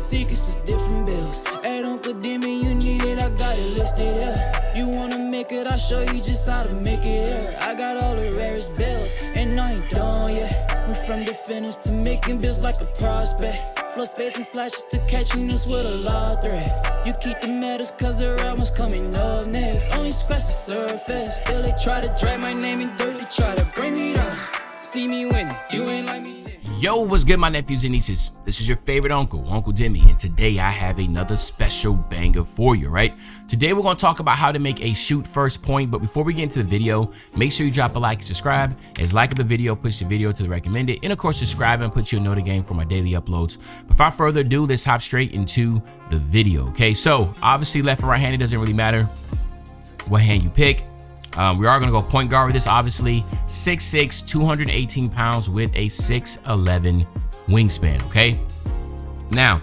secrets of different bills. At Uncle Demi, you need it, I got it listed here. You wanna make it, I'll show you just how to make it here. I got all the rarest bills, and I ain't done yet. Went from the finish to making bills like a prospect. Flow space and slashes to catching us with a lot of threat. You keep the medals cause the right one's coming up next. Only scratch the surface. Still they try to drag my name in dirt. They try to bring me down. See me winning, you ain't like me. Yo, what's good, my nephews and nieces? This is your favorite uncle, Uncle Demi, and today I have another special banger for you, right? Today we're going to talk about how to make a shoot first point, but before we get into the video, make sure you drop a like and subscribe, as liking the video push the video to the recommended, and of course subscribe and put you a note again for my daily uploads. Without further ado, let's hop straight into the video, okay? So obviously left or right handed doesn't really matter what hand you pick. We are going to go point guard with this, obviously. 6'6", 218 pounds with a 6'11" wingspan, okay? Now,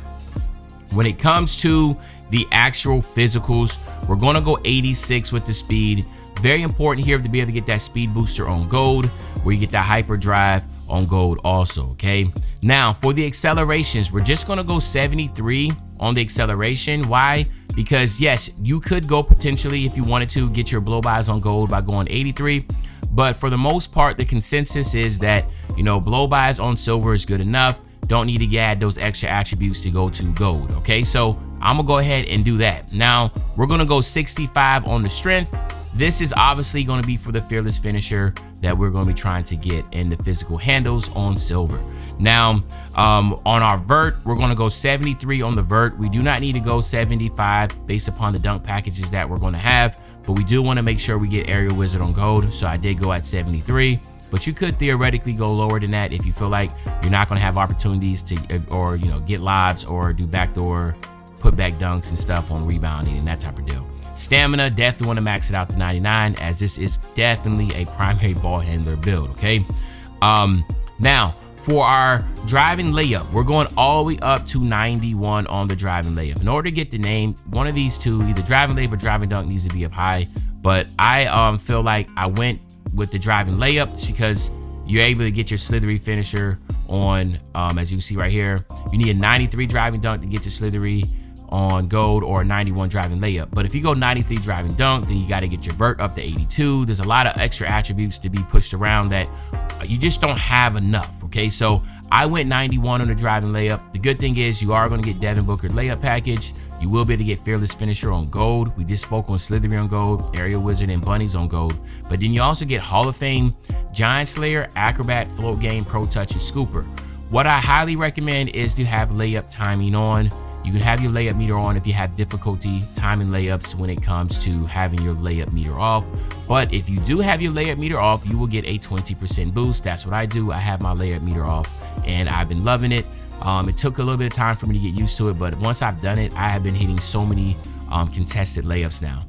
when it comes to the actual physicals, we're going to go 86 with the speed. Very important here to be able to get that speed booster on gold, where you get that hyper drive on gold also, okay? Now, for the accelerations, we're just going to go 73 on the acceleration. Why? Because yes, you could go potentially, if you wanted to, get your blow-bys on gold by going 83. But for the most part, the consensus is that, you know, blow-bys on silver is good enough. Don't need to add those extra attributes to go to gold, okay? So I'm gonna go ahead and do that. Now, we're gonna go 65 on the strength. This is obviously going to be for the fearless finisher that we're going to be trying to get in the physical handles on silver. Now, on our vert, we're going to go 73 on the vert. We do not need to go 75 based upon the dunk packages that we're going to have, but we do want to make sure we get Aerial Wizard on gold. So I did go at 73, but you could theoretically go lower than that if you feel like you're not going to have opportunities to, or, you know, get lobs or do backdoor put back dunks and stuff on rebounding and that type of deal. Stamina, definitely want to max it out to 99, as this is definitely a primary ball handler build, okay? Now, for our driving layup, we're going all the way up to 91 on the driving layup. In order to get the name, one of these two, either driving layup or driving dunk, needs to be up high. But I feel like I went with the driving layup because you're able to get your slithery finisher on, as you can see right here. You need a 93 driving dunk to get your slithery on gold, or 91 driving layup. But if you go 93 driving dunk, then you got to get your vert up to 82. There's a lot of extra attributes to be pushed around that you just don't have enough, okay? So I went 91 on the driving layup. The good thing is you are going to get Devin Booker layup package. You will be able to get fearless finisher on gold. We just spoke on slithery on gold, Aerial Wizard and bunnies on gold. But then you also get Hall of Fame, Giant Slayer, Acrobat, Float Game, Pro Touch, and Scooper. What I highly recommend is to have layup timing on. You can have your layup meter on if you have difficulty timing layups when it comes to having your layup meter off. But if you do have your layup meter off, you will get a 20% boost. That's what I do. I have my layup meter off and I've been loving it. It took a little bit of time for me to get used to it, but once I've done it, I have been hitting so many contested layups now.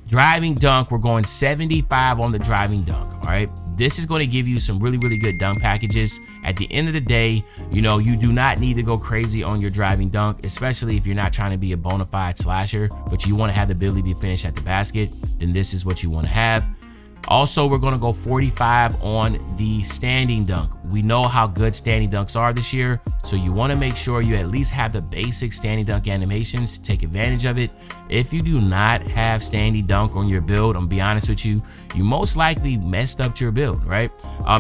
Driving dunk, we're going 75 on the driving dunk, all right? This is going to give you some really, really good dunk packages. At the end of the day, you know, you do not need to go crazy on your driving dunk, especially if you're not trying to be a bona fide slasher, but you want to have the ability to finish at the basket, then this is what you want to have. Also, we're going to go 45 on the standing dunk. We know how good standing dunks are this year, so you want to make sure you at least have the basic standing dunk animations to take advantage of it. If you do not have standing dunk on your build, I'm gonna be honest with you, you most likely messed up your build, right?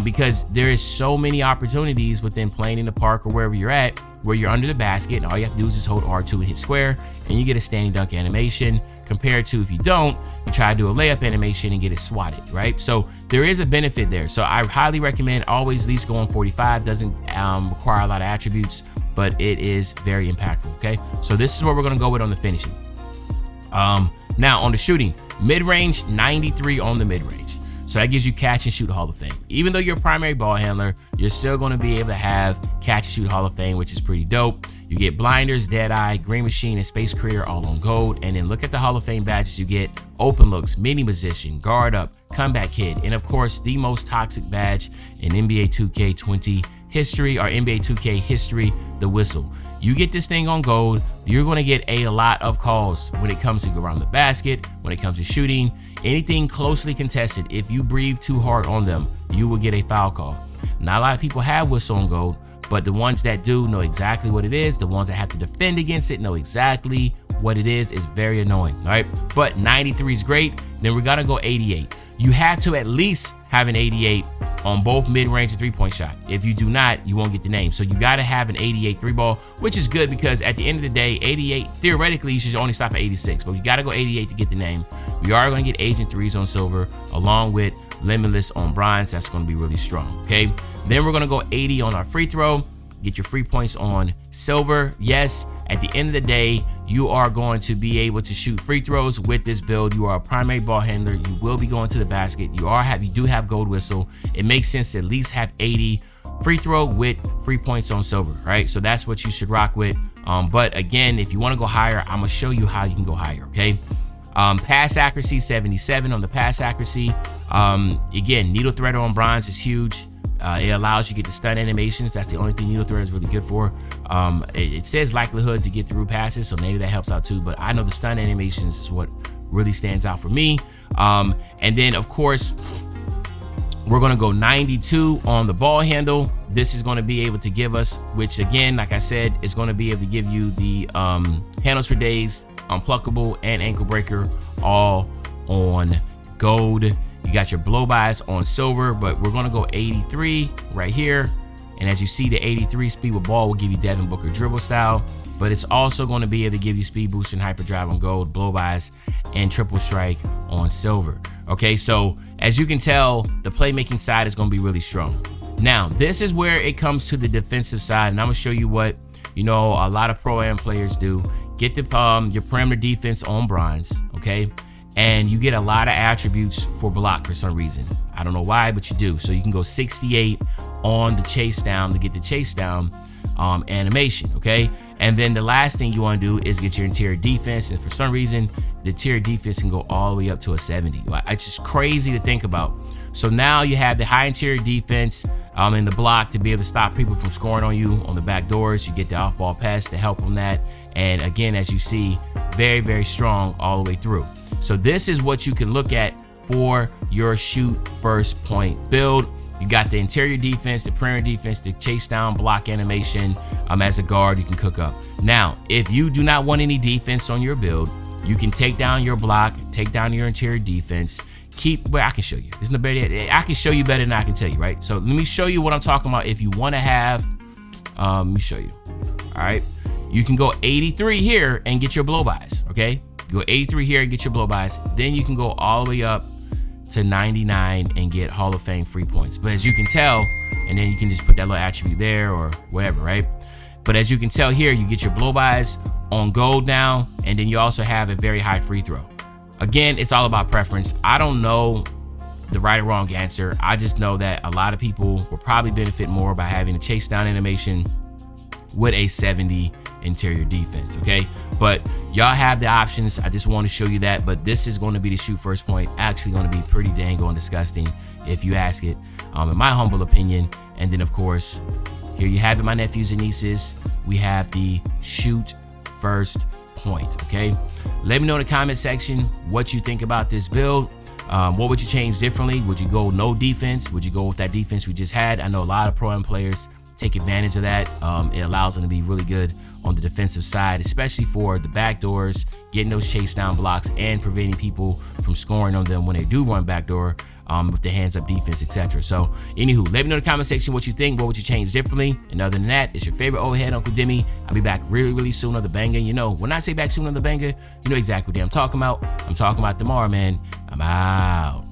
Because there is so many opportunities within playing in the park or wherever you're at, where you're under the basket and all you have to do is just hold R2 and hit square, and you get a standing dunk animation, compared to if you don't, you try to do a layup animation and get it swatted, right? So there is a benefit there. So I highly recommend always at least going 45. Doesn't require a lot of attributes, but it is very impactful, okay? So this is what we're gonna go with on the finishing. Now on the shooting, mid-range, 93 on the mid-range. So that gives you catch and shoot Hall of Fame. Even though you're a primary ball handler, you're still going to be able to have catch and shoot Hall of Fame, which is pretty dope. You get blinders, dead eye, green machine, and space creator all on gold. And then look at the Hall of Fame badges you get: open looks, mini position, guard up, comeback kid, and of course the most toxic badge in NBA 2K20 history, or NBA 2K history, the whistle. You get this thing on gold, you're going to get a lot of calls when it comes to around the basket, when it comes to shooting, anything closely contested. If you breathe too hard on them, you will get a foul call. Not a lot of people have whistle on gold, but the ones that do know exactly what it is. The ones that have to defend against it know exactly what it is. It's very annoying, all right? But 93 is great. Then we gotta go 88. You have to at least have an 88 on both mid-range and three-point shot. If you do not, you won't get the name. So you gotta have an 88 three ball, which is good because at the end of the day, 88, theoretically, you should only stop at 86, but you gotta go 88 to get the name. We are gonna get Agent 3s on silver, along with Limitless on bronze. That's gonna be really strong, okay? Then we're gonna go 80 on our free throw, get your free points on silver. Yes, at the end of the day, you are going to be able to shoot free throws with this build. You are a primary ball handler. You will be going to the basket. You do have gold whistle. It makes sense to at least have 80 free throw with free points on silver, right? So that's what you should rock with. But again, if you want to go higher, I'm gonna show you how you can go higher, okay? Pass accuracy, 77 on the pass accuracy. Again, needle threader on bronze is huge. It allows you to get the stun animations. That's the only thing needle threader is really good for. It says likelihood to get through passes, so maybe that helps out too. But I know the stun animations is what really stands out for me. And then of course, we're gonna go 92 on the ball handle. This is gonna be able to give us, which again, like I said, is gonna be able to give you the handles for days, unpluckable, and ankle breaker all on gold. You got your blow-bys on silver, but we're gonna go 83 right here. And as you see, the 83 speed with ball will give you Devin Booker dribble style, but it's also gonna be able to give you speed boost and hyperdrive on gold, blow-bys, and triple strike on silver. Okay, so as you can tell, the playmaking side is gonna be really strong. Now, this is where it comes to the defensive side, and I'm gonna show you what, a lot of Pro-Am players do. Get the your perimeter defense on bronze, okay? And you get a lot of attributes for block for some reason. I don't know why, but you do. So you can go 68 on the chase down to get the chase down animation, okay? And then the last thing you want to do is get your interior defense. And for some reason, the interior defense can go all the way up to a 70. It's just crazy to think about. So now you have the high interior defense in the block to be able to stop people from scoring on you on the back doors. You get the off-ball pass to help on that. And again, as you see, very, very strong all the way through. So this is what you can look at for your shoot first point build. You got the interior defense, the perimeter defense, the chase down block animation. As a guard, you can cook up. Now, if you do not want any defense on your build, you can take down your block, take down your interior defense. I can show you. There's no better. I can show you better than I can tell you, right? So let me show you what I'm talking about. If you want to have, let me show you. All right, you can go 83 here and get your blow-bys, okay? Go 83 here and get your blow-bys. Then you can go all the way up to 99 and get Hall of Fame free points. But as you can tell, and then you can just put that little attribute there or whatever, right? But as you can tell here, you get your blow-bys on gold now, and then you also have a very high free throw. Again, it's all about preference. I don't know the right or wrong answer. I just know that a lot of people will probably benefit more by having a chase down animation with a 70 interior defense, okay? But y'all have the options. I just want to show you that, but this is going to be the shoot first point. Actually going to be pretty dang on disgusting if you ask it, in my humble opinion. And then of course, here you have it, my nephews and nieces. We have the shoot first point, okay? Let me know in the comment section what you think about this build. What would you change differently? Would you go no defense? Would you go with that defense we just had? I know a lot of Pro-Am players take advantage of that. It allows them to be really good on the defensive side, especially for the backdoors, getting those chase down blocks and preventing people from scoring on them when they do run backdoor with the hands up defense, etc. So anywho, let me know in the comment section what you think. What would you change differently? And other than that, it's your favorite old head, Uncle Demi. I'll be back really, really soon on the banger. When I say back soon on the banger, you know exactly what I'm talking about. I'm talking about tomorrow, man. I'm out.